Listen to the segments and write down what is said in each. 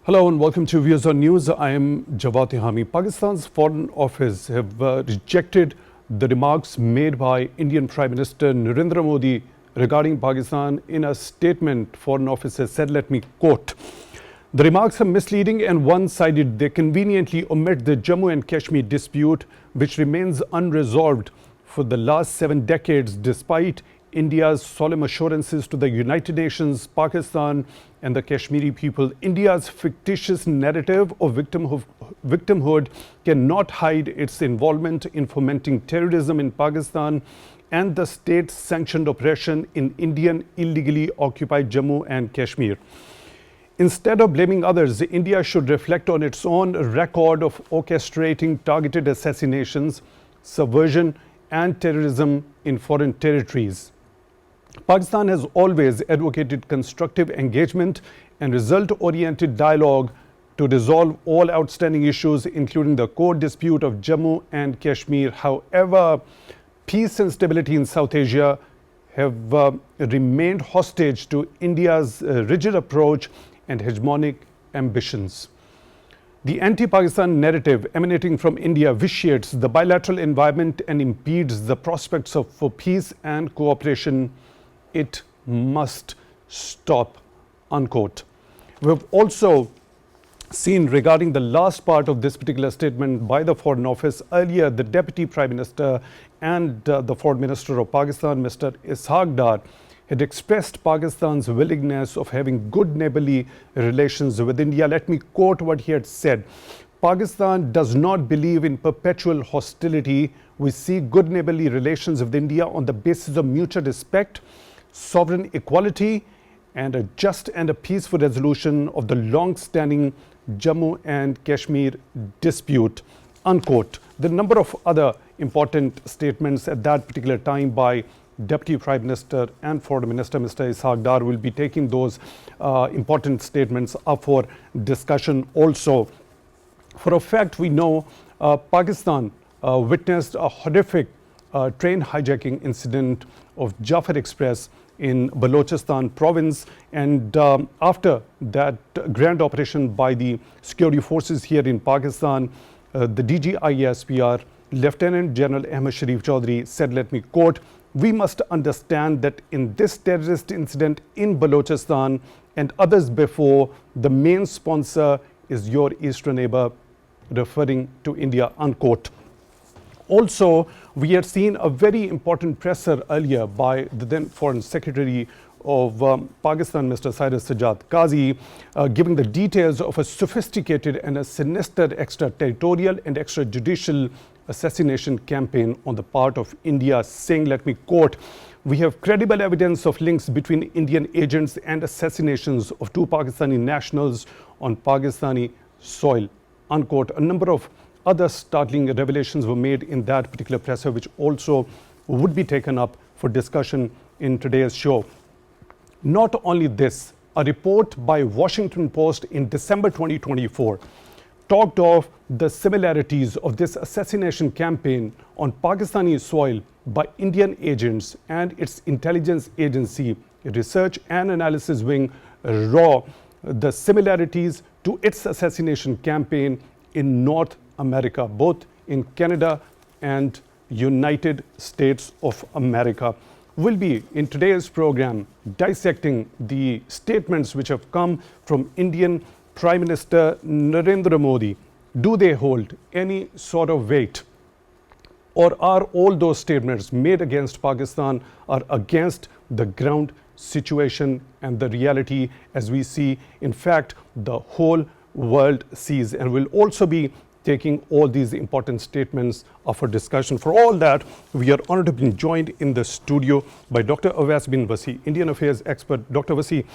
Hello and welcome to Views on News. I am Jawad Hami. Pakistan's Foreign Office have rejected the remarks made by Indian Prime Minister Narendra Modi regarding Pakistan. In a statement, Foreign Office has said, let me quote, "The remarks are misleading and one-sided. They conveniently omit the Jammu and Kashmir dispute, which remains unresolved for the last 7 decades, despite India's solemn assurances to the United Nations, Pakistan and the Kashmiri people. India's fictitious narrative of victimhood cannot hide its involvement in fomenting terrorism in Pakistan and the state-sanctioned oppression in Indian illegally occupied Jammu and Kashmir. Instead of blaming others, India should reflect on its own record of orchestrating targeted assassinations, subversion and terrorism in foreign territories. Pakistan has always advocated constructive engagement and result-oriented dialogue to resolve all outstanding issues, including the core dispute of Jammu and Kashmir. However, peace and stability in South Asia have remained hostage to India's rigid approach and hegemonic ambitions. The anti-Pakistan narrative emanating from India vitiates the bilateral environment and impedes the prospects for peace and cooperation. It must stop," unquote. We've also seen, regarding the last part of this particular statement by the Foreign Office, earlier the Deputy Prime Minister and the Foreign Minister of Pakistan, Mr. Ishaq Dar, had expressed Pakistan's willingness of having good neighborly relations with India. Let me quote what he had said. "Pakistan does not believe in perpetual hostility. We see good neighborly relations with India on the basis of mutual respect, sovereign equality, and a just and a peaceful resolution of the long-standing Jammu and Kashmir dispute," unquote. The number of other important statements at that particular time by Deputy Prime Minister and Foreign Minister Mr. Ishaq Dar, will be taking those important statements up for discussion also. For a fact, we know Pakistan witnessed a horrific train hijacking incident of Jafar Express in Balochistan province, and after that grand operation by the security forces here in Pakistan, the DG-IASPR Lieutenant General Ahmed Sharif Chaudhry said, let me quote, "We must understand that in this terrorist incident in Balochistan and others before, the main sponsor is your eastern neighbor," referring to India, unquote. Also, we had seen a very important presser earlier by the then Foreign Secretary of Pakistan, Mr. Cyrus Sajjad Qazi, giving the details of a sophisticated and a sinister extraterritorial and extrajudicial assassination campaign on the part of India, saying, let me quote, "We have credible evidence of links between Indian agents and assassinations of 2 Pakistani nationals on Pakistani soil," unquote. A number of other startling revelations were made in that particular presser, which also would be taken up for discussion in today's show. Not only this, a report by Washington Post in December 2024 talked of the similarities of this assassination campaign on Pakistani soil by Indian agents and its intelligence agency, research and analysis wing, RAW, the similarities to its assassination campaign in North America, both in Canada and United States of America. We'll be in today's program dissecting the statements which have come from Indian Prime Minister Narendra Modi. Do they hold any sort of weight? Or are all those statements made against Pakistan are against the ground situation and the reality as we see, in fact, the whole world sees? And we'll also be taking all these important statements up for discussion. For all that, we are honored to be joined in the studio by Dr. Awais Bin Wasi, Indian Affairs expert. Dr. Wasi,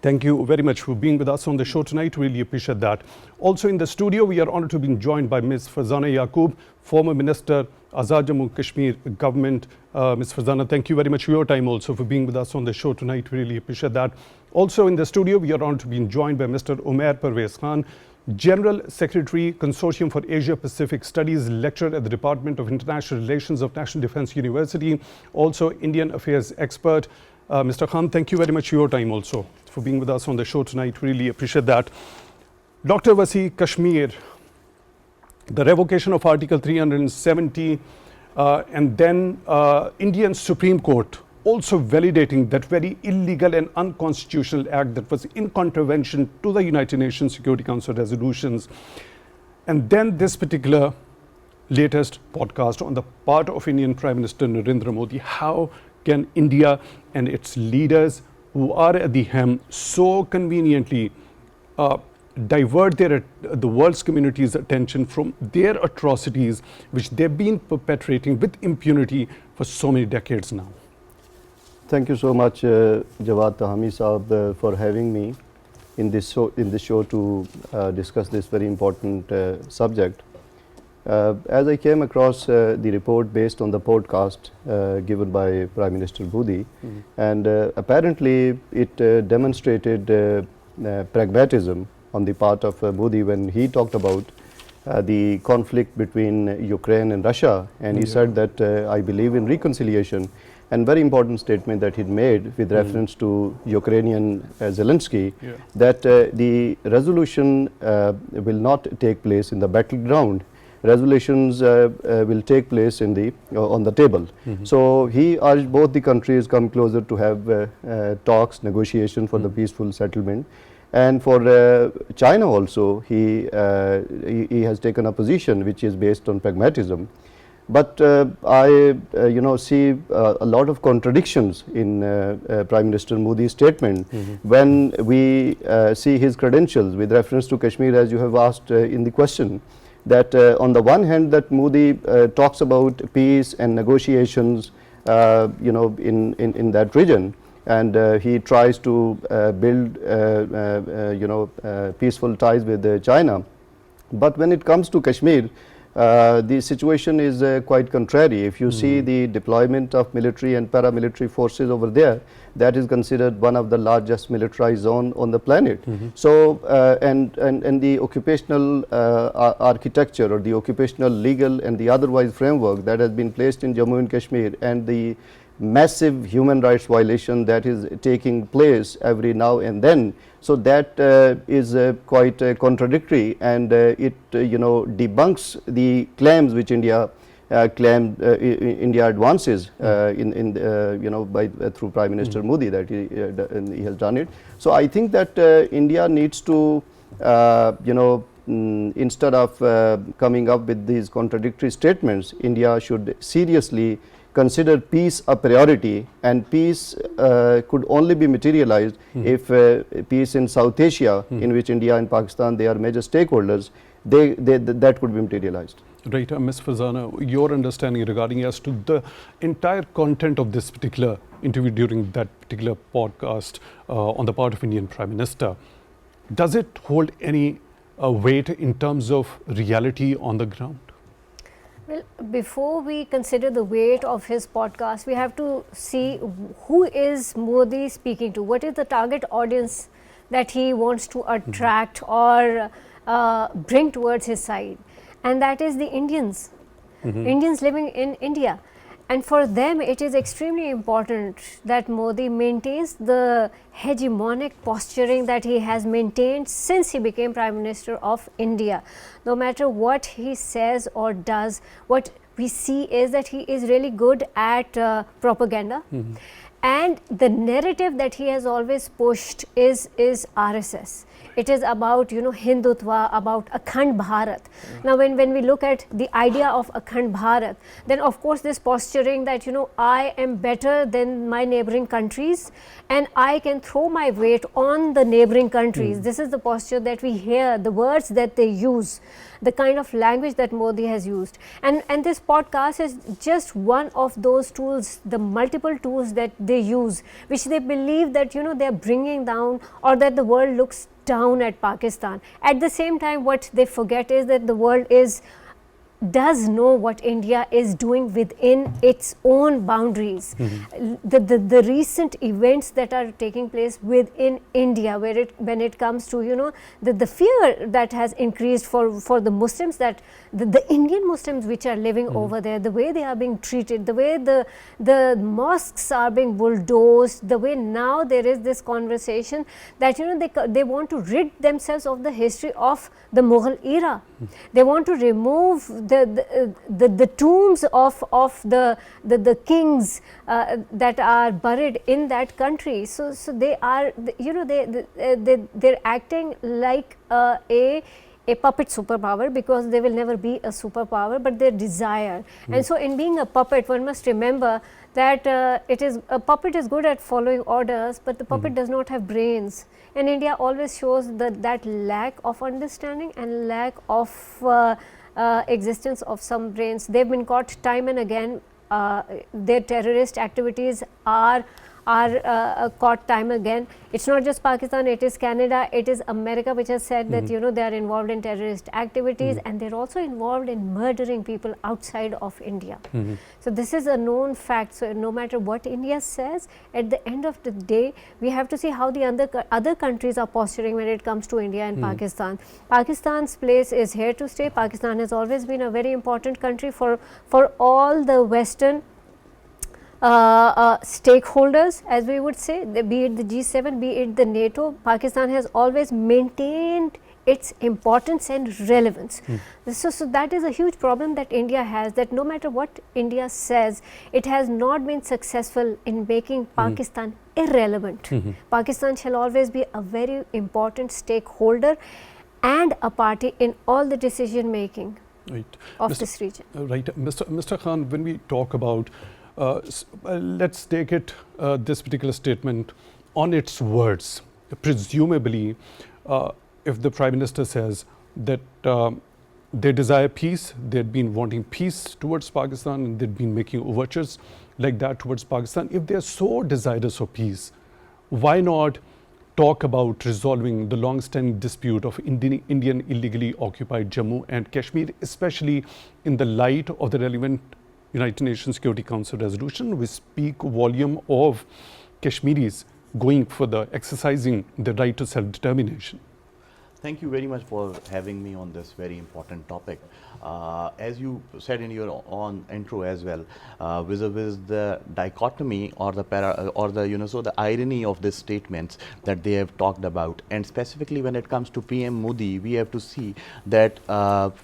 thank you very much for being with us on the show tonight. Really appreciate that. Also in the studio, we are honored to be joined by Ms. FarzanaYaqoob, former Minister, Azad Jammu Kashmir Government. Ms. Farzana, thank you very much for your time also for being with us on the show tonight. Really appreciate that. Also in the studio, we are honored to be joined by Mr. Umair Pervez Khan, General Secretary, Consortium for Asia Pacific Studies, lecturer at the Department of International Relations of National Defense University, also Indian Affairs expert. Mr. Khan, thank you very much for your time also for being with us on the show tonight. Really appreciate that. Dr. Wasi, Kashmir, the revocation of Article 370, and then Indian Supreme Court also validating that very illegal and unconstitutional act that was in contravention to the United Nations Security Council resolutions. And then this particular latest podcast on the part of Indian Prime Minister Narendra Modi. How can India and its leaders who are at the helm so conveniently divert the world's community's attention from their atrocities which they've been perpetrating with impunity for so many decades now? Thank you so much, Jawad Tahami Saab, for having me in this show to discuss this very important subject. As I came across the report based on the podcast given by Prime Minister Modi, and apparently it demonstrated pragmatism on the part of Modi when he talked about the conflict between Ukraine and Russia, and he said that I believe in reconciliation. And very important statement that he made with reference to Ukrainian Zelensky, that the resolution will not take place in the battleground. Resolutions will take place in the on the table. So he urged both the countries come closer to have talks, negotiation for the peaceful settlement. And for China also, he has taken a position which is based on pragmatism. But I see a lot of contradictions in Prime Minister Modi's statement when we see his credentials with reference to Kashmir, as you have asked in the question, that on the one hand that Modi talks about peace and negotiations in that region, and he tries to build peaceful ties with China. But when it comes to Kashmir, the situation is quite contrary. If you see the deployment of military and paramilitary forces over there, that is considered one of the largest militarized zone on the planet. So and the occupational architecture, or the occupational, legal and the otherwise framework that has been placed in Jammu and Kashmir, and the massive human rights violation that is taking place every now and then. So that is quite contradictory, and it debunks the claims which India India advances through Prime Minister Modi, that he has done it. So I think that India needs to instead of coming up with these contradictory statements, India should seriously consider peace a priority, and peace could only be materialized if peace in South Asia, in which India and Pakistan, they are major stakeholders, that could be materialized. Right, Ms. Farzana, your understanding regarding as to the entire content of this particular interview during that particular podcast on the part of Indian Prime Minister, does it hold any weight in terms of reality on the ground? Well, before we consider the weight of his podcast, we have to see who is Modi speaking to. What is the target audience that he wants to attract or bring towards his side? And that is the Indians, Indians living in India. And for them, it is extremely important that Modi maintains the hegemonic posturing that he has maintained since he became Prime Minister of India. No matter what he says or does, what we see is that he is really good at propaganda. And the narrative that he has always pushed is RSS. It is about, Hindutva, about Akhand Bharat. Now, when we look at the idea of Akhand Bharat, then of course this posturing that, I am better than my neighboring countries and I can throw my weight on the neighboring countries. This is the posture that we hear, the words that they use, the kind of language that Modi has used. And this podcast is just one of those tools, the multiple tools that they use, which they believe that, they are bringing down, or that the world looks down at Pakistan. At the same time, what they forget is that the world is does know what India is doing within its own boundaries. The recent events that are taking place within India, where when it comes to, you know, the fear that has increased for the Muslims, that the Indian Muslims which are living over there, the way they are being treated, the way the mosques are being bulldozed, the way now there is this conversation that, you know, they want to rid themselves of the history of the Mughal era. They want to remove the tombs of the kings that are buried in that country. So they are, you know, they're acting like a puppet superpower, because they will never be a superpower, but their desire. And so in being a puppet, one must remember that a puppet is good at following orders, but the puppet does not have brains. And India always shows that lack of understanding and lack of existence of some brains. They've been caught time and again. Their terrorist activities are caught time again. It's not just Pakistan, it is Canada, it is America, which has said that, you know, they are involved in terrorist activities, and they're also involved in murdering people outside of India. So this is a known fact. So no matter what India says, at the end of the day, we have to see how the other countries are posturing when it comes to India and Pakistan. Pakistan's place is here to stay. Pakistan has always been a very important country for all the Western stakeholders, as we would say, be it the G7, be it the NATO. Pakistan has always maintained its importance and relevance. So that is a huge problem that India has, that no matter what India says, it has not been successful in making Pakistan irrelevant. Pakistan shall always be a very important stakeholder and a party in all the decision making of this region. Right. Mr. Khan, when we talk about let's take it, this particular statement on its words. Presumably, if the Prime Minister says that they desire peace, they'd been wanting peace towards Pakistan, and they'd been making overtures like that towards Pakistan. If they're so desirous of peace, why not talk about resolving the long-standing dispute of Indian illegally occupied Jammu and Kashmir, especially in the light of the relevant United Nations Security Council resolution, which speak volume of Kashmiris going for exercising the right to self-determination? Thank you very much for having me on this very important topic. As you said in your own intro as well, vis-a-vis the dichotomy or the irony of these statements that they have talked about, and specifically when it comes to PM Modi, we have to see that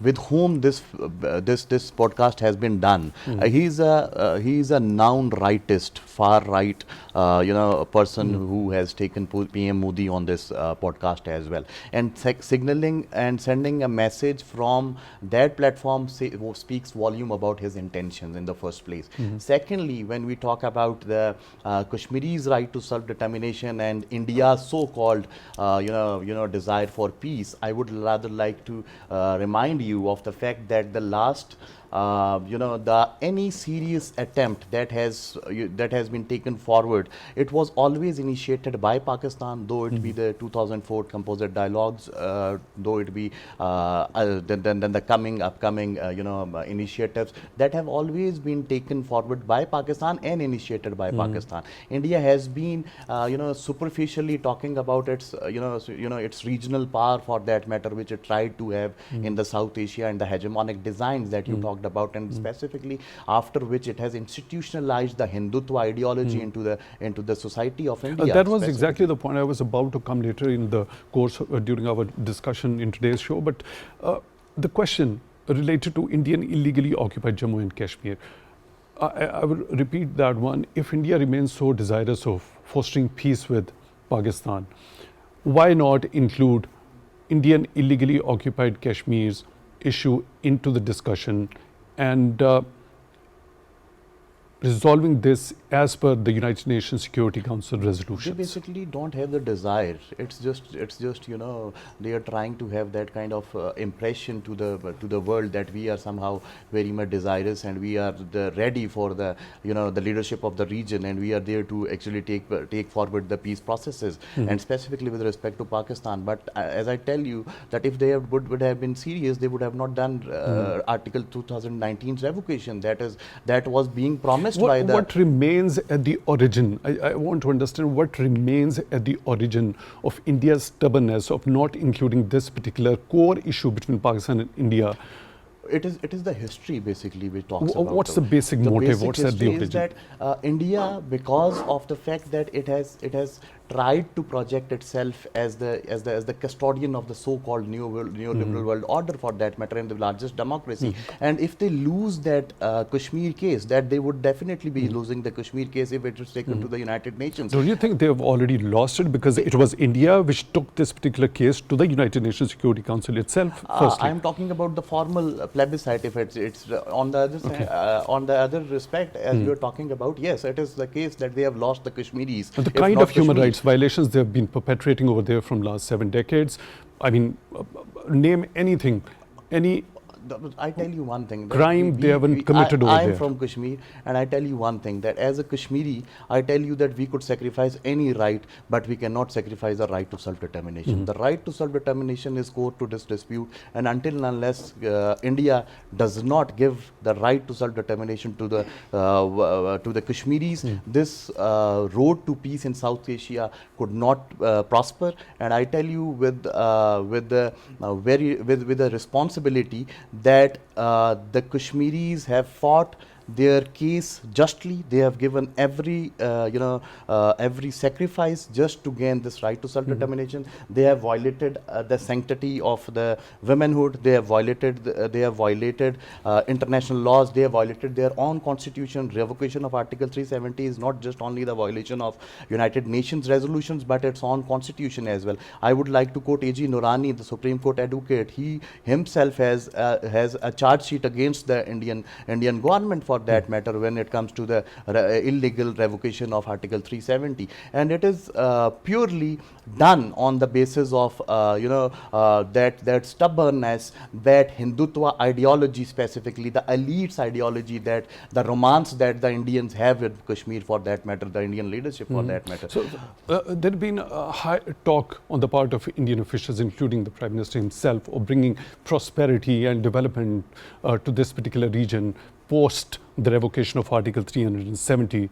with whom this podcast has been done. He's a noun rightist, far right, person who has taken PM Modi on this podcast as well, and signaling and sending a message from that platform speaks volume about his intentions in the first place. Secondly, when we talk about the Kashmiris' right to self-determination and India's so-called desire for peace, I would rather like to remind you of the fact that the last any serious attempt that has been taken forward, it was always initiated by Pakistan, though it be the 2004 composite dialogues, though it be then the upcoming initiatives that have always been taken forward by Pakistan and initiated by Pakistan. India has been superficially talking about its its regional power, for that matter, which it tried to have in the South Asia and the hegemonic designs that you talked about, and specifically after which it has institutionalized the Hindutva ideology into the society of India. That was exactly the point I was about to come later in the course during our discussion in today's show. But the question related to Indian illegally occupied Jammu and Kashmir, I will repeat that one. If India remains so desirous of fostering peace with Pakistan, why not include Indian illegally occupied Kashmir's issue into the discussion and resolving this as per the United Nations Security Council They resolutions? basically don't have the desire. It's just they are trying to have that kind of impression to the world that we are somehow very much desirous and we are ready for the the leadership of the region, and we are there to actually take forward the peace processes, and specifically with respect to Pakistan. But as I tell you, that if they would have been serious, they would have not done Article 2019's revocation. That was being promised by the. What remains at the origin? I want to understand what remains at the origin of India's stubbornness of not including this particular core issue between Pakistan and India. It is the history basically which talks about. What's the basic motive? Basic What's at the history is origin? that India, because of the fact that it has tried to project itself as the custodian of the so-called neoliberal world order, for that matter, and the largest democracy. And if they lose that Kashmir case, that they would definitely be losing the Kashmir case if it is taken to the United Nations. Don't you think they have already lost it because it was India which took this particular case to the United Nations Security Council itself? Firstly, I am talking about the formal plebiscite. If it's on the other side, on the other respect, as you are talking about, yes, it is the case that they have lost the Kashmiris. the if kind not of human Kashmir. rights violations they have been perpetrating over there from last 7 decades. I mean, name anything, any I tell you one thing. that crime they haven't committed over I am there. from Kashmir, and I tell you one thing, that as a Kashmiri, I tell you that we could sacrifice any right, but we cannot sacrifice the right to self-determination. The right to self-determination is core to this dispute, and until and unless India does not give the right to self-determination to the Kashmiris, this road to peace in South Asia could not prosper. And I tell you with the responsibility that the Kashmiris have fought their case justly. They have given every sacrifice just to gain this right to self-determination. They have violated the sanctity of the womanhood. They have violated international laws. They have violated their own constitution. Revocation of Article 370 is not just only the violation of United Nations resolutions, but its own constitution as well. I would like to quote A.G. Noorani, the Supreme Court advocate. He himself has a charge sheet against the Indian government, for that matter, when it comes to the illegal revocation of Article 370, and it is purely done on the basis of that stubbornness, that Hindutva ideology, specifically the elites ideology, that the romance that the Indians have with Kashmir, for that matter, the Indian leadership, for that matter. So there had been a high talk on the part of Indian officials, including the Prime Minister himself, of bringing prosperity and development to this particular region post the revocation of Article 370.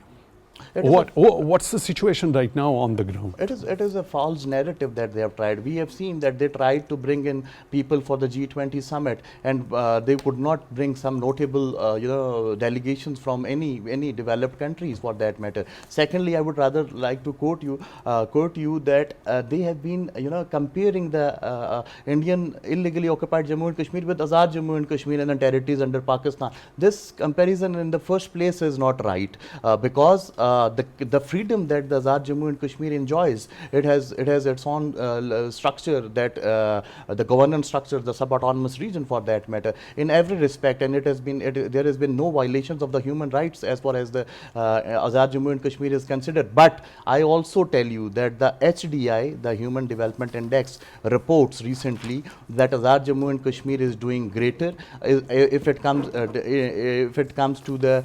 What's the situation right now on the ground? It is a false narrative that they have tried. We have seen that they tried to bring in people for the G20 summit, and they could not bring some notable delegations from any developed countries, for that matter. Secondly, I would rather like to quote you that they have been comparing the Indian illegally occupied Jammu and Kashmir with Azad Jammu and Kashmir and the territories under Pakistan. This comparison in the first place is not right, because the freedom that the Azad Jammu and Kashmir enjoys, it has its own structure, that the governance structure, the sub-autonomous region, for that matter, in every respect, and there has been no violations of the human rights as far as the Azad Jammu and Kashmir is considered. But I also tell you that the HDI, the Human Development Index, reports recently that Azad Jammu and Kashmir is doing greater if it comes to the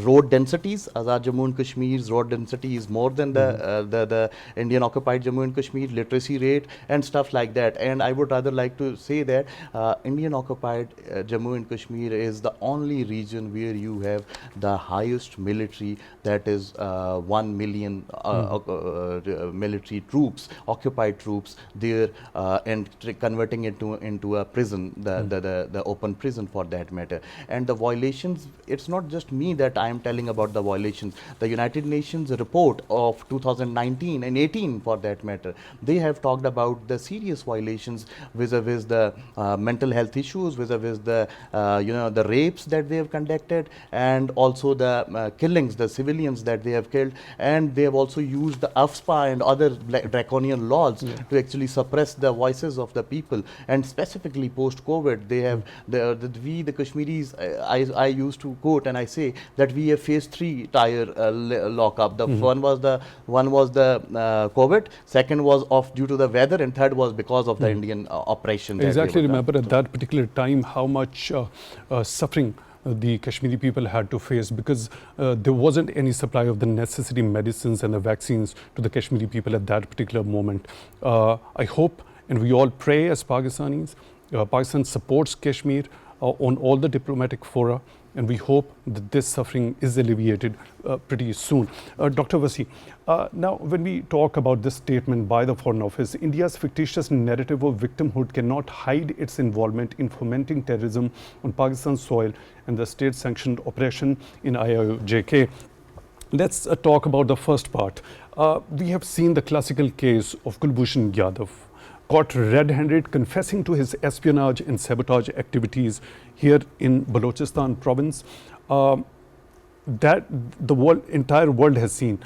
road densities. Azad Jammu and Kashmir's road density is more than the Indian occupied Jammu and Kashmir, literacy rate and stuff like that. And I would rather like to say that Indian occupied Jammu and Kashmir is the only region where you have the highest military, that is 1 million military troops, occupied troops there, and converting it into a prison, the open prison, for that matter. And the violations, it's not just me that I am telling about the violations. the United Nations report of 2019 and 18 for that matter, they have talked about the serious violations vis-a-vis the mental health issues, vis-a-vis the the rapes that they have conducted, and also the killings, the civilians that they have killed, and they have also used the AFSPA and other draconian laws to actually suppress the voices of the people. And specifically post-COVID, they have the Kashmiris. I used to quote and I say that we have faced 3 tier lockup. The one was the COVID, second was due to the weather, and third was because of the Indian oppression. Exactly. Remember at that particular time how much suffering the Kashmiri people had to face, because there wasn't any supply of the necessary medicines and the vaccines to the Kashmiri people at that particular moment. I hope, and we all pray as Pakistanis, Pakistan supports Kashmir on all the diplomatic fora, and we hope that this suffering is alleviated pretty soon. Dr. Wasi, now when we talk about this statement by the Foreign Office, India's fictitious narrative of victimhood cannot hide its involvement in fomenting terrorism on Pakistan's soil and the state-sanctioned operation in AJK. Let's talk about the first part. We have seen the classical case of Kulbhushan Yadav, caught red-handed confessing to his espionage and sabotage activities here in Balochistan province. That the entire world has seen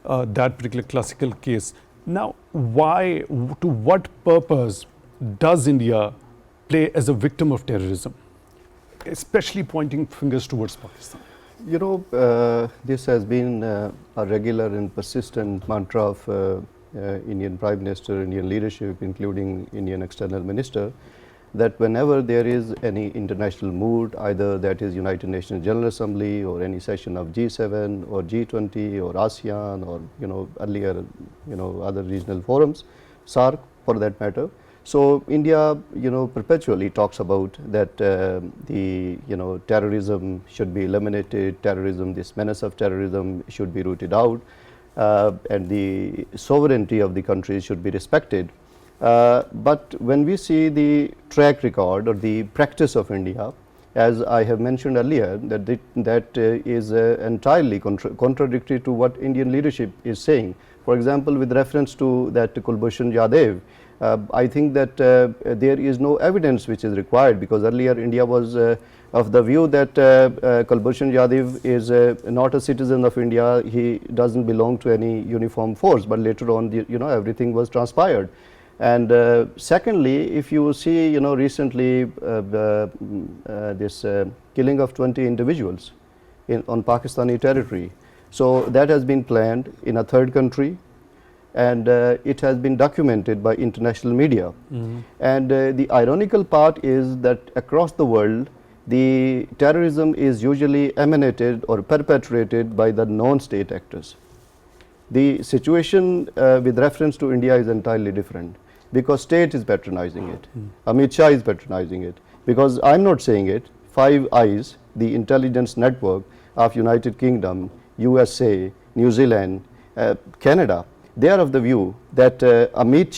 that particular classical case. Now, why, to what purpose does India play as a victim of terrorism, especially pointing fingers towards Pakistan? You know, this has been a regular and persistent mantra of Indian Prime Minister, Indian leadership, including Indian External Minister, that whenever there is any international mood, either that is United Nations General Assembly or any session of G7 or G20 or ASEAN or earlier other regional forums, SAARC for that matter. So India perpetually talks about that the terrorism should be eliminated, terrorism, this menace of terrorism should be rooted out. And the sovereignty of the country should be respected. But when we see the track record or the practice of India, as I have mentioned earlier, that is entirely contradictory to what Indian leadership is saying. For example, with reference to that Kulbhushan Yadav, I think that there is no evidence which is required, because earlier India was of the view that Kulbhushan Yadav is not a citizen of India, he doesn't belong to any uniform force, but later on everything was transpired. And secondly, if you see recently this killing of 20 individuals on Pakistani territory, so that has been planned in a third country, and it has been documented by international media. And the ironical part is that across the world, the terrorism is usually emanated or perpetrated by the non-state actors. The situation with reference to India is entirely different, because state is patronizing it. Amit Shah is patronizing it. Because I'm not saying it, Five Eyes, the intelligence network of United Kingdom, USA, New Zealand, Canada, they are of the view that Amit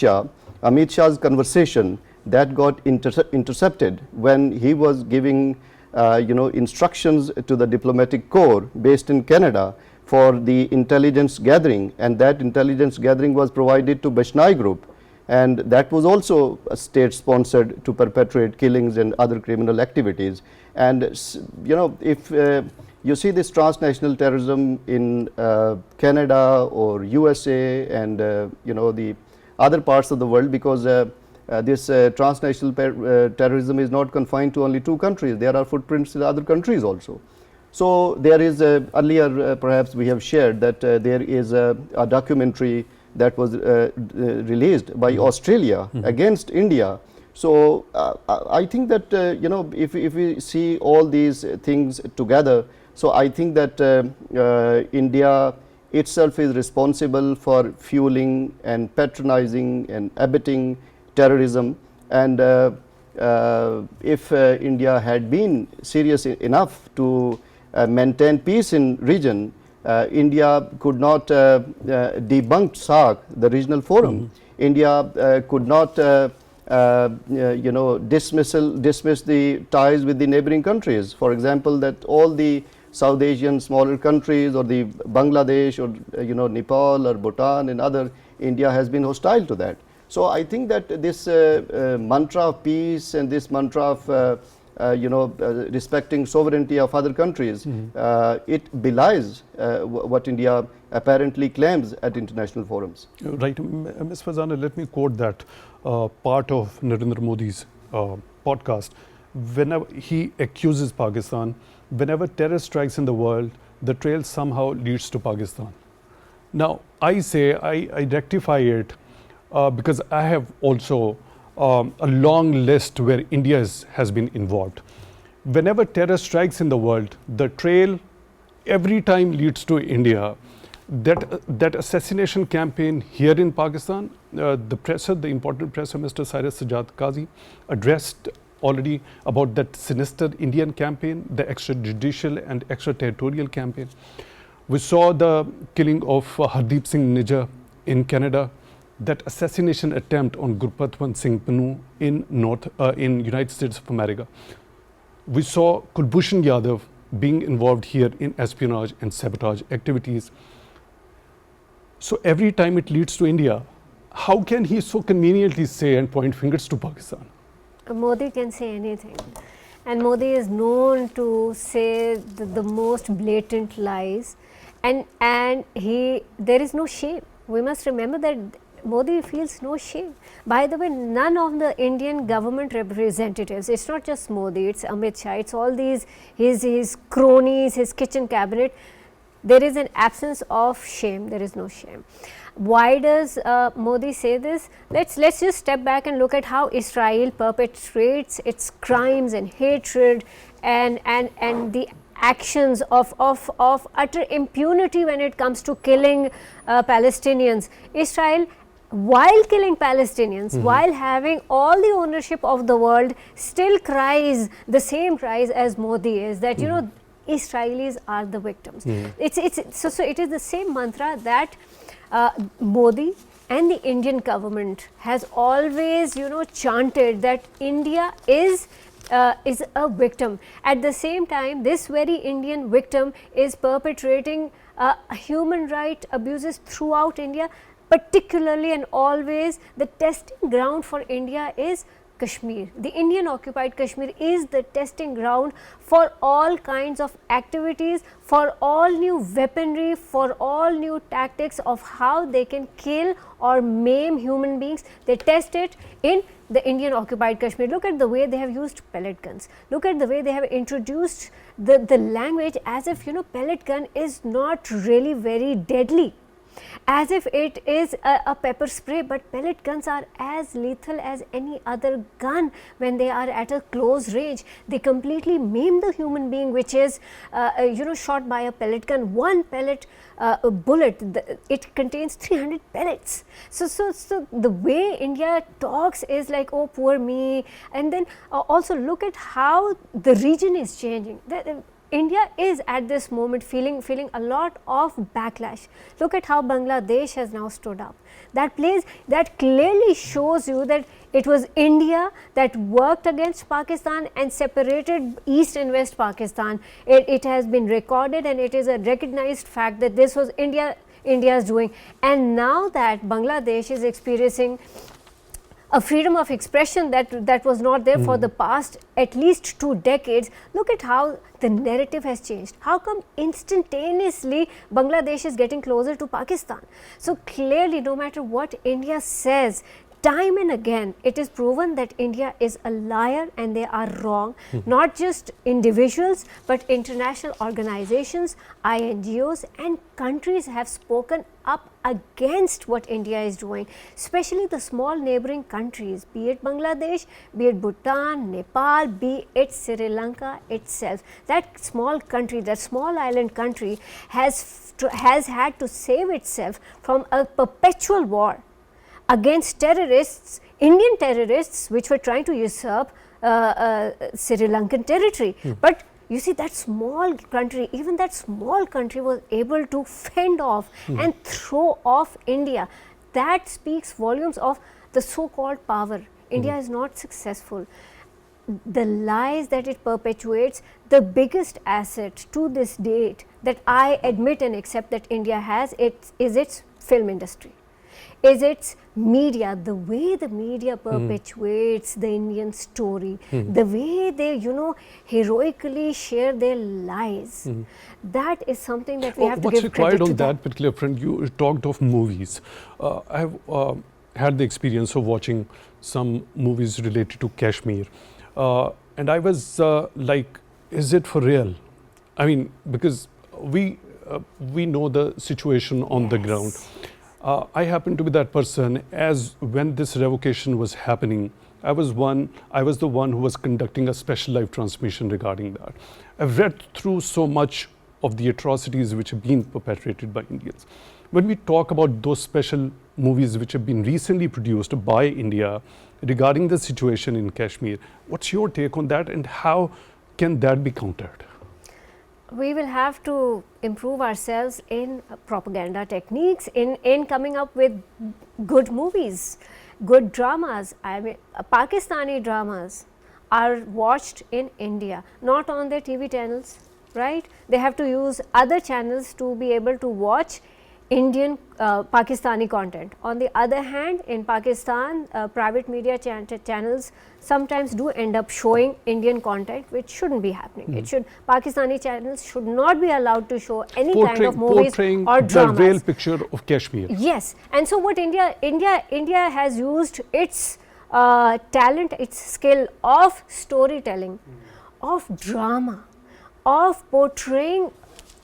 Shah's conversation that got intercepted when he was giving instructions to the diplomatic corps based in Canada for the intelligence gathering, and that intelligence gathering was provided to Bashnai group, and that was also state sponsored to perpetrate killings and other criminal activities. And if you see this transnational terrorism in Canada or USA and the other parts of the world, because this transnational terrorism is not confined to only 2 countries. There are footprints in other countries also. So there is earlier perhaps we have shared that there is a documentary that was released by Australia against India. So I think that if we see all these things together, so I think that India itself is responsible for fueling and patronizing and abetting terrorism. And if India had been serious enough to maintain peace in region, India could not debunk SAARC, the regional forum. India could not dismiss the ties with the neighboring countries. For example, that all the South Asian smaller countries or the Bangladesh or Nepal or Bhutan and other, India has been hostile to that. So I think that this mantra of peace and this mantra of respecting sovereignty of other countries, it belies what India apparently claims at international forums. Right. Ms. Farzana, let me quote that part of Narendra Modi's podcast. Whenever he accuses Pakistan, whenever terror strikes in the world, the trail somehow leads to Pakistan. Now, I say I rectify it because I have also a long list where India has been involved. Whenever terror strikes in the world, the trail every time leads to India. That assassination campaign here in Pakistan, the important presser, Mr. Cyrus Sajjad Qazi, addressed already about that sinister Indian campaign, the extrajudicial and extraterritorial campaign. We saw the killing of Hardeep Singh Nijjar in Canada, that assassination attempt on Gurpatwant Singh Pannu in United States of America. We saw Kulbhushan Yadav being involved here in espionage and sabotage activities. So every time it leads to India, how can he so conveniently say and point fingers to Pakistan? Modi can say anything, and Modi is known to say the most blatant lies, and there is no shame. We must remember that Modi feels no shame. By the way, none of the Indian government representatives, it's not just Modi, it's Amit Shah, it's all these, his cronies, his kitchen cabinet, there is an absence of shame, there is no shame. Why does Modi say this? Let's just step back and look at how Israel perpetrates its crimes and hatred and the actions of utter impunity when it comes to killing Palestinians. Israel, while killing Palestinians, while having all the ownership of the world, still cries the same cries as Modi is, that Israelis are the victims. So it is the same mantra that Modi and the Indian government has always chanted, that India is a victim. At the same time, this very Indian victim is perpetrating human rights abuses throughout India, particularly and always the testing ground for India is Kashmir. The Indian occupied Kashmir is the testing ground for all kinds of activities, for all new weaponry, for all new tactics of how they can kill or maim human beings. They test it in the Indian occupied Kashmir. Look at the way they have used pellet guns. Look at the way they have introduced the language as if pellet gun is not really very deadly, as if it is a pepper spray, but pellet guns are as lethal as any other gun when they are at a close range. They completely maim the human being which is shot by a pellet gun. One pellet bullet, it contains 300 pellets. So the way India talks is like, oh poor me, and then also look at how the region is changing. India is at this moment feeling a lot of backlash. Look at how Bangladesh has now stood up. That clearly shows you that it was India that worked against Pakistan and separated East and West Pakistan. It has been recorded, and it is a recognized fact that this was India's doing. And now that Bangladesh is experiencing a freedom of expression that was not there for the past at least 2 decades, look at how the narrative has changed. How come instantaneously Bangladesh is getting closer to Pakistan? So clearly, no matter what India says, time and again it is proven that India is a liar and they are wrong. Not just individuals, but international organizations, INGOs and countries have spoken up against what India is doing, especially the small neighboring countries, be it Bangladesh, be it Bhutan, Nepal, be it Sri Lanka itself. That small country, that small island country has had to save itself from a perpetual war against terrorists, Indian terrorists, which were trying to usurp Sri Lankan territory. But you see, that small country, even that small country was able to fend off and throw off India. That speaks volumes of the so-called power. India is not successful. the lies that it perpetuates, the biggest asset to this date that I admit and accept that India has, is its film industry, is its media, the way the media perpetuates the Indian story, the way they, heroically share their lies. That is something that we have to What's give credit required to on that particular front? You talked of movies. I have had the experience of watching some movies related to Kashmir. And I was like, is it for real? I mean, because we know the situation on the ground. I happen to be that person, as when this revocation was happening, I was the one who was conducting a special live transmission regarding that. I've read through so much of the atrocities which have been perpetrated by Indians. When we talk about those special movies which have been recently produced by India regarding the situation in Kashmir, what's your take on that, and how can that be countered? We will have to improve ourselves in propaganda techniques, in coming up with good movies, good dramas. I mean, Pakistani dramas are watched in India, not on their TV channels, right? They have to use other channels to be able to watch Indian Pakistani content. On the other hand, in Pakistan, private media channels sometimes do end up showing Indian content which shouldn't be happening. It should, Pakistani channels should not be allowed to show any kind of movies or dramas. The real picture of Kashmir. Yes, and so what India has used its talent, its skill of storytelling, of drama, of portraying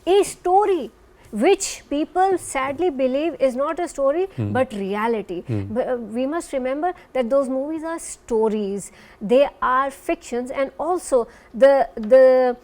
a story which people sadly believe is not a story but reality. We must remember that those movies are stories, they are fictions, and also the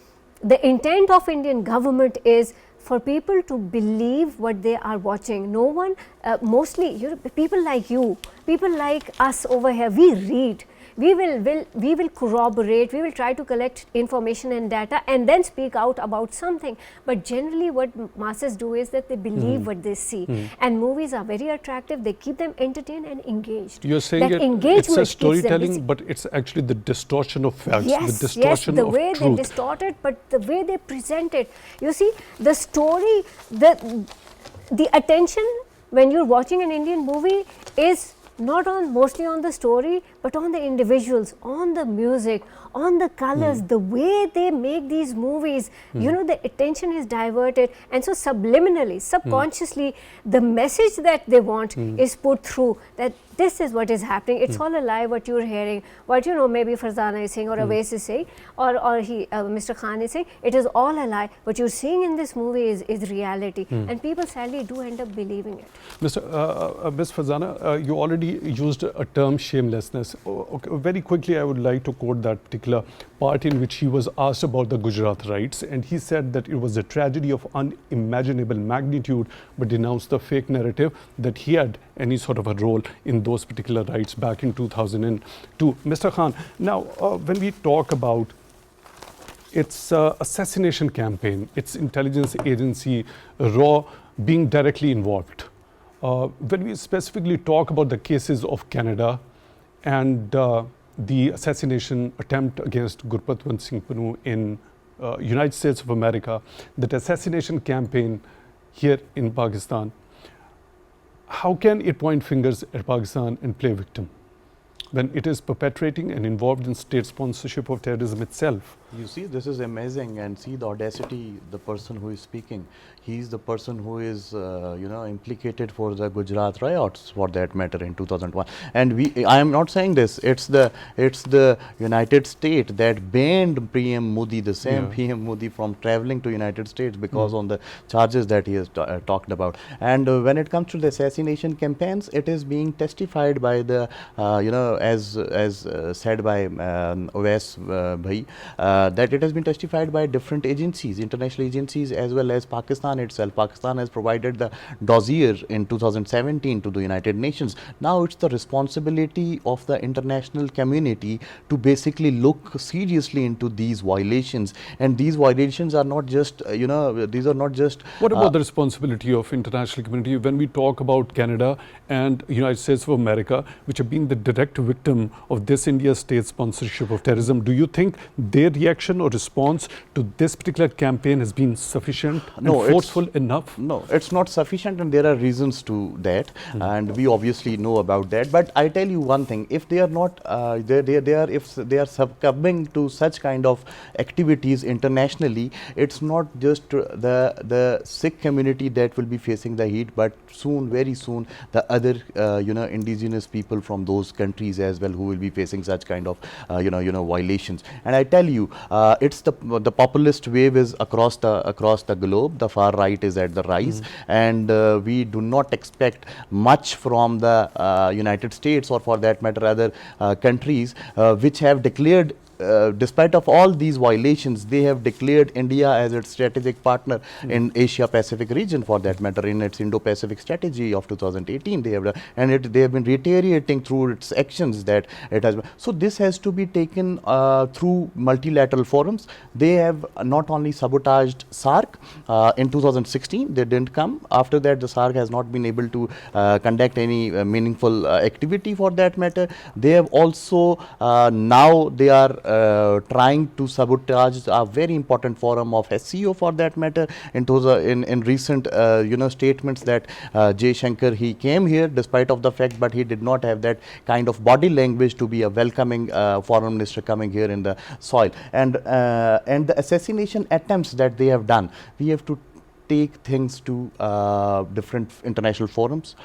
intent of Indian government is for people to believe what they are watching. No one, mostly people like you, people like us over here, we read. We will corroborate, we will try to collect information and data and then speak out about something. But generally what masses do is that they believe what they see. And movies are very attractive, they keep them entertained and engaged. You're saying it's a storytelling, but it's actually the distortion of facts, yes, the distortion the of way truth. They distort it, but the way they present it. You see, the story, the attention when you're watching an Indian movie is not mostly on the story, but on the individuals, on the music, on the colors, the way they make these movies, the attention is diverted, and so subliminally, subconsciously, the message that they want is put through, that this is what is happening, it's all a lie what you're hearing, what maybe Farzana is saying or Awais is saying, or Mr. Khan is saying, it is all a lie, what you're seeing in this movie is reality, and people sadly do end up believing it. Ms. Farzana, you already used a term shamelessness. Okay, very quickly I would like to quote that particular part in which he was asked about the Gujarat riots, and he said that it was a tragedy of unimaginable magnitude, but denounced the fake narrative that he had any sort of a role in those particular riots back in 2002. Mr. Khan, now when we talk about its assassination campaign, its intelligence agency, RAW, being directly involved, when we specifically talk about the cases of Canada and the assassination attempt against Gurpatwant Singh Pannu in United States of America, that assassination campaign here in Pakistan, how can it point fingers at Pakistan and play victim when it is perpetrating and involved in state sponsorship of terrorism itself? You see, this is amazing, and see the audacity, the person who is speaking. He's the person who is, implicated for the Gujarat riots, for that matter, in 2001. And I am not saying this. It's the United States that banned PM Modi, the same PM Modi, from traveling to United States because on the charges that he has talked about. And when it comes to the assassination campaigns, it is being testified by the, as said by Awais Bhai. that it has been testified by different agencies, international agencies, as well as Pakistan itself. Pakistan has provided the dossier in 2017 to the United Nations. Now it's the responsibility of the international community to basically look seriously into these violations, and these violations are not just these are not just What about the responsibility of international community when we talk about Canada and United States of America, which have been the direct victim of this India state sponsorship of terrorism? Do you think their reaction or response to this particular campaign has been sufficient and forceful enough? No, it's not sufficient, and there are reasons to that, and we obviously know about that. But I tell you one thing: if they are not, if they are succumbing to such kind of activities internationally, it's not just the Sikh community that will be facing the heat, but soon, very soon, the other indigenous people from those countries as well, who will be facing such kind of violations. And I tell you, it's the populist wave is across the globe. The far right is at the rise, and we do not expect much from the United States, or for that matter other countries which have declared, despite of all these violations, they have declared India as its strategic partner in Asia Pacific region, for that matter, in its Indo-Pacific strategy of 2018. They have done, and they have been reiterating through its actions that it has been. So this has to be taken through multilateral forums. They have not only sabotaged SAARC in 2016, they didn't come. After that, the SAARC has not been able to conduct any meaningful activity, for that matter. They have also now they are trying to sabotage a very important forum of SCO, for that matter. In recent statements that Jay Shankar, he came here despite of the fact, but he did not have that kind of body language to be a welcoming foreign minister coming here in the soil. And the assassination attempts that they have done, we have to take things to different international forums.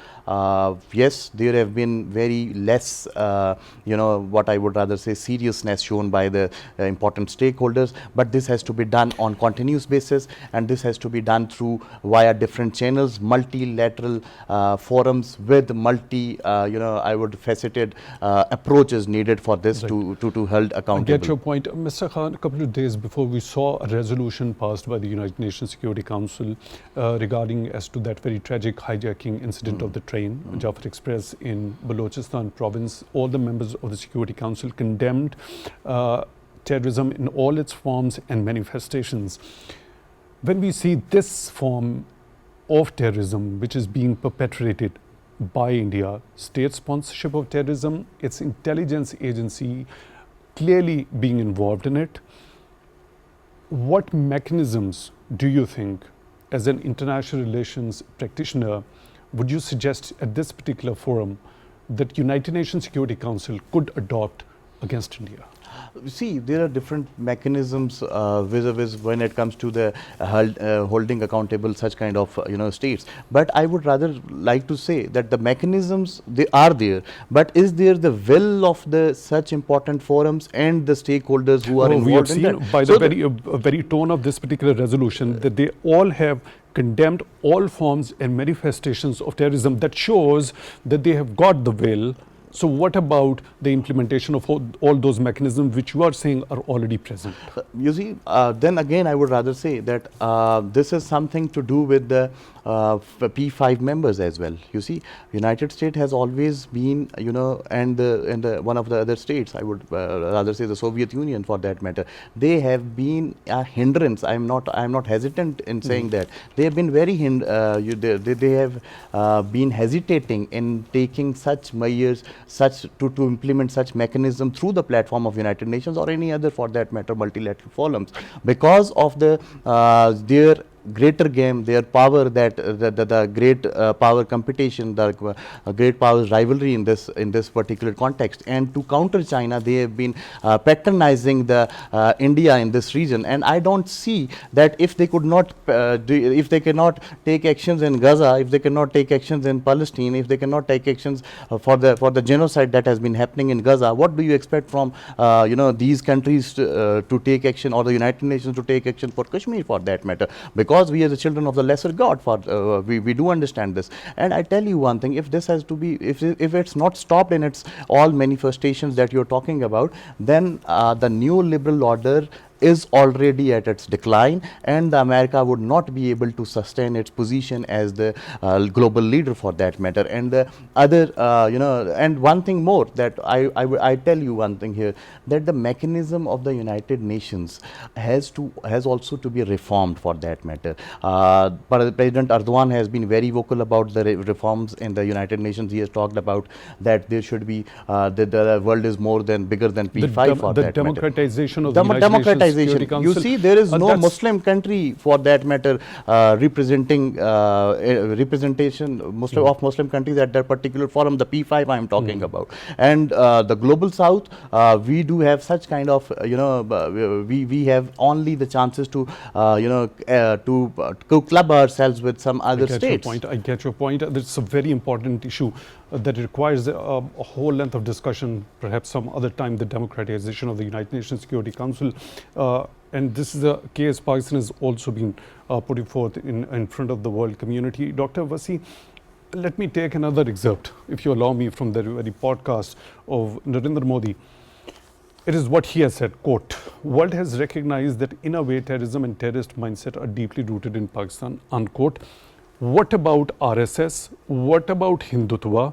Yes, there have been very less, what I would rather say, seriousness shown by the important stakeholders, but this has to be done on continuous basis, and this has to be done through via different channels, multilateral forums with I would faceted approaches needed for this to held accountable. I get your point. Mr. Khan, a couple of days before, we saw a resolution passed by the United Nations Security Council regarding as to that very tragic hijacking incident of the train, Jafar Express in Balochistan province. All the members of the Security Council condemned terrorism in all its forms and manifestations. When we see this form of terrorism which is being perpetrated by India, state sponsorship of terrorism, its intelligence agency clearly being involved in it, what mechanisms do you think, as an international relations practitioner, would you suggest at this particular forum that United Nations Security Council could adopt against India? See, there are different mechanisms vis-a-vis when it comes to the holding accountable such kind of states. But I would rather like to say that the mechanisms, they are there, but is there the will of the such important forums and the stakeholders who are involved we have in seen that? by the very tone of this particular resolution that they all have condemned all forms and manifestations of terrorism. That shows that they have got the will. So what about the implementation of all those mechanisms which you are saying are already present? You see, then again I would rather say that this is something to do with the P5 members as well. You see, United States has always been, and one of the other states, I would rather say the Soviet Union for that matter, they have been a hindrance. I'm not hesitant in saying that. They have been very they have been hesitating in taking such measures, to implement such mechanism through the platform of United Nations or any other, for that matter, multilateral forums, because of their greater game, their power, that the great power competition, the great power rivalry in this particular context. And to counter China, they have been patronizing the India in this region. And I don't see that if they could not, if they cannot take actions in Gaza, if they cannot take actions in Palestine, if they cannot take actions for the genocide that has been happening in Gaza, what do you expect from these countries to take action, or the United Nations to take action for Kashmir, for that matter? Because we are the children of the lesser God, we do understand this. And I tell you one thing, if this has to be, if it's not stopped in its all manifestations that you're talking about, then the new liberal order is already at its decline, and the America would not be able to sustain its position as the global leader for that matter. And the other, and one thing more that I tell you one thing here, that the mechanism of the United Nations has also to be reformed for that matter. But President Erdogan has been very vocal about the reforms in the United Nations. He has talked about that there should be the world is bigger than P5 for that matter. The democratization of the United Nations Security Council. You see, there is no Muslim country for that matter representation of Muslim countries at that particular forum, the P5 I am talking about. And the global south, we do have such kind of, we have only the chances to, to club ourselves with some other states. I get your point. It's a very important issue that requires a whole length of discussion, perhaps some other time, the democratization of the United Nations Security Council. And this is a case Pakistan has also been putting forth in front of the world community. Dr. Wasi, let me take another excerpt, if you allow me, from the very podcast of Narendra Modi. It is what he has said, quote, "World has recognized that in a way terrorism and terrorist mindset are deeply rooted in Pakistan," unquote. What about RSS? What about Hindutva?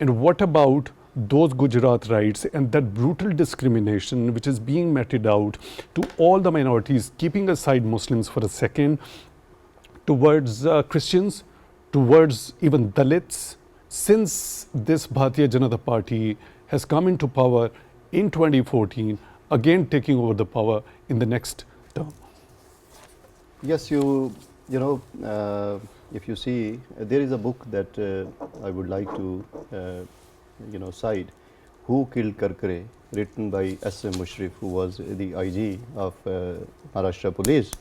And what about those Gujarat rights and that brutal discrimination which is being meted out to all the minorities, keeping aside Muslims for a second, towards Christians, towards even Dalits, since this Bharatiya Janata Party has come into power in 2014, again taking over the power in the next term? Yes, if you see, there is a book that I would like to cite, "Who Killed Karkare," written by S.M. Mushrif, who was the IG of Maharashtra Police,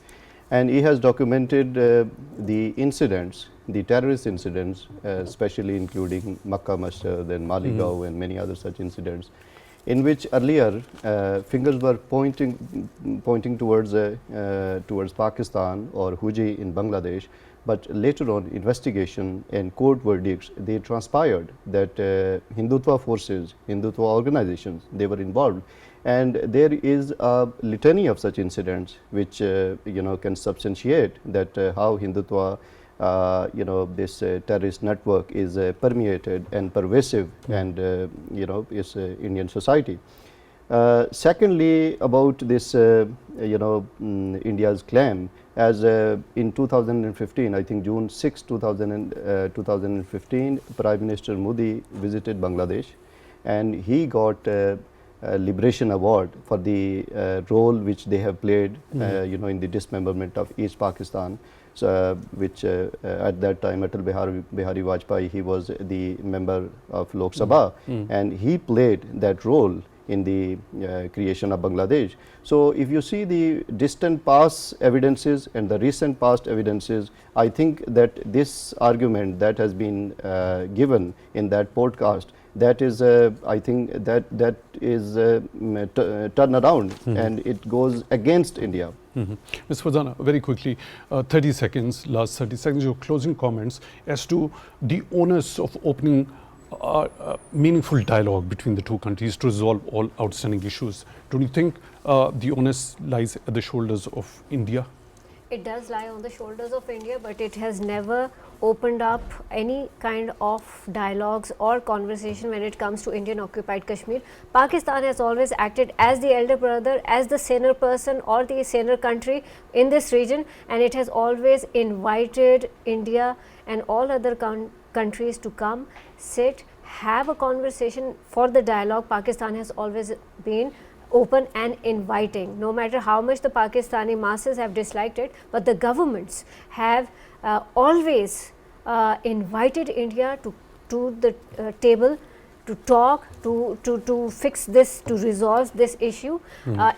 and he has documented the incidents, the terrorist incidents, especially including Makkah Masjid and Maligaon and many other such incidents, in which earlier fingers were pointing towards Pakistan or Huji in Bangladesh, but later on investigation and court verdicts, they transpired that Hindutva forces, Hindutva organizations, they were involved. And there is a litany of such incidents which can substantiate that how Hindutva this terrorist network is permeated and pervasive and is Indian society. Secondly, about this India's claim, as in 2015, I think June 6, 2015, Prime Minister Modi visited Bangladesh, and he got a Liberation Award for the role which they have played in the dismemberment of East Pakistan. So, which at that time Atal Bihari Vajpayee, he was the member of Lok Sabha, and he played that role in the creation of Bangladesh. So, if you see the distant past evidences and the recent past evidences, I think that this argument that has been given in that podcast, that is I think that is turn around and it goes against India. Ms. Farzana, very quickly, 30 seconds, last 30 seconds, your closing comments as to the onus of opening meaningful dialogue between the two countries to resolve all outstanding issues. Don't you think the onus lies at the shoulders of India? It does lie on the shoulders of India, but it has never opened up any kind of dialogues or conversation when it comes to Indian occupied Kashmir. Pakistan has always acted as the elder brother, as the saner person or the saner country in this region, and it has always invited India and all other countries to come, sit, have a conversation for the dialogue. Pakistan has always been open and inviting, no matter how much the Pakistani masses have disliked it, but the governments have always invited India to the table to talk, to fix this, to resolve this issue.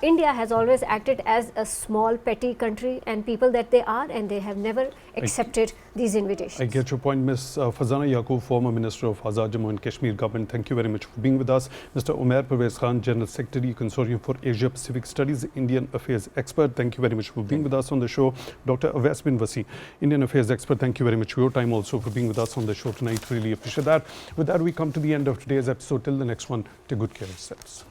India has always acted as a small petty country and people that they are, and they have never accepted these invitations. I get your point, Ms. FarzanaYaqoob, former Minister of Azad Jammu and Kashmir Government. Thank you very much for being with us. Mr. Umair Pervez Khan, General Secretary, Consortium for Asia Pacific Studies, Indian Affairs Expert. Thank you very much for being with us on the show. Dr. Awais Bin Wasi, Indian Affairs Expert. Thank you very much for your time also for being with us on the show tonight. Really appreciate that. With that, we come to the end of today's episode. Till the next one, take good care of yourselves.